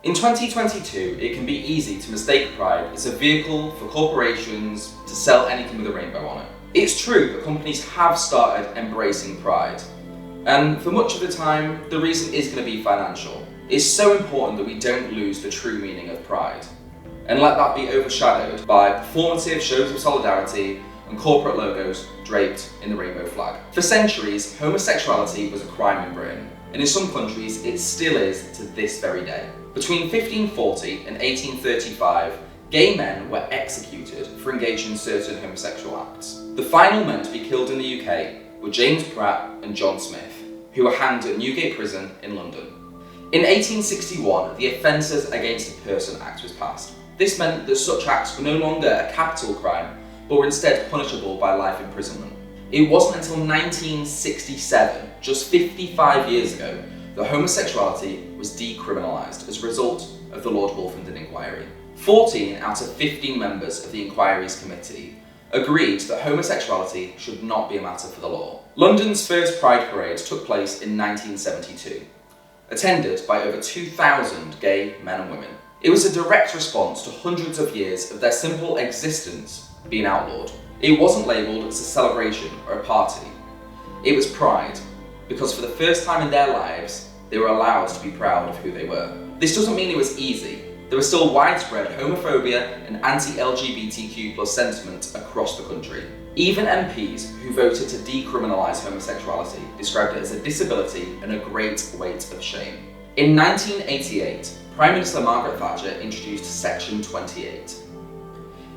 In 2022, it can be easy to mistake Pride as a vehicle for corporations to sell anything with a rainbow on it. It's true that companies have started embracing Pride, and for much of the time, the reason is going to be financial. It's so important that we don't lose the true meaning of Pride, and let that be overshadowed by performative shows of solidarity and corporate logos draped in the rainbow flag. For centuries, homosexuality was a crime in Britain, and in some countries it still is to this very day. Between 1540 and 1835, gay men were executed for engaging in certain homosexual acts. The final men to be killed in the UK were James Pratt and John Smith, who were hanged at Newgate Prison in London. In 1861, the Offences Against a Person Act was passed. This meant that such acts were no longer a capital crime, but were instead punishable by life imprisonment. It wasn't until 1967, just 55 years ago, that homosexuality was decriminalised as a result of the Lord Wolfenden inquiry. 14 out of 15 members of the inquiry's committee agreed that homosexuality should not be a matter for the law. London's first Pride Parade took place in 1972, attended by over 2,000 gay men and women. It was a direct response to hundreds of years of their simple existence being outlawed. It wasn't labelled as a celebration or a party. It was pride, because for the first time in their lives, they were allowed to be proud of who they were. This doesn't mean it was easy. There was still widespread homophobia and anti-LGBTQ+ sentiment across the country. Even MPs who voted to decriminalise homosexuality described it as a disability and a great weight of shame. In 1988, Prime Minister Margaret Thatcher introduced Section 28.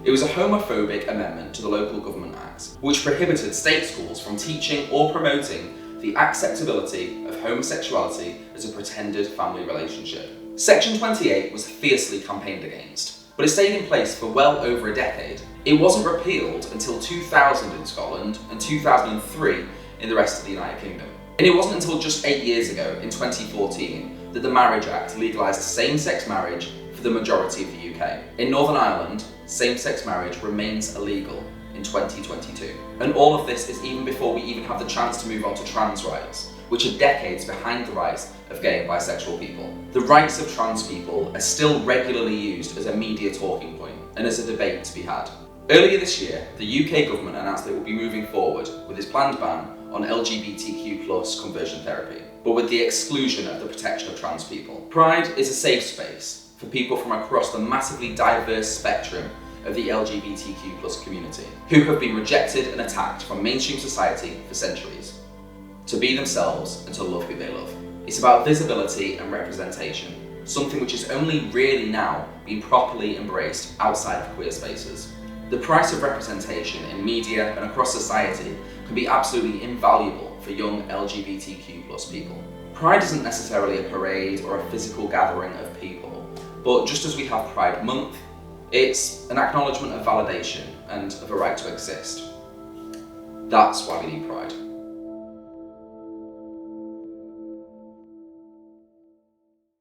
It was a homophobic amendment to the Local Government Act, which prohibited state schools from teaching or promoting the acceptability of homosexuality as a pretended family relationship. Section 28 was fiercely campaigned against, but it stayed in place for well over a decade. It wasn't repealed until 2000 in Scotland and 2003 in the rest of the United Kingdom. And it wasn't until just 8 years ago, in 2014, that the Marriage Act legalised same-sex marriage for the majority of the UK. In Northern Ireland, same-sex marriage remains illegal in 2022. And all of this is even before we even have the chance to move on to trans rights, which are decades behind the rights of gay and bisexual people. The rights of trans people are still regularly used as a media talking point and as a debate to be had. Earlier this year, the UK government announced that it will be moving forward with its planned ban on LGBTQ+ conversion therapy, but with the exclusion of the protection of trans people. Pride is a safe space for people from across the massively diverse spectrum of the LGBTQ+ community, who have been rejected and attacked from mainstream society for centuries, to be themselves and to love who they love. It's about visibility and representation, something which is only really now being properly embraced outside of queer spaces. The price of representation in media and across society can be absolutely invaluable for young LGBTQ+ people. Pride isn't necessarily a parade or a physical gathering of people, but just as we have Pride Month, it's an acknowledgement of validation and of a right to exist. That's why we need Pride.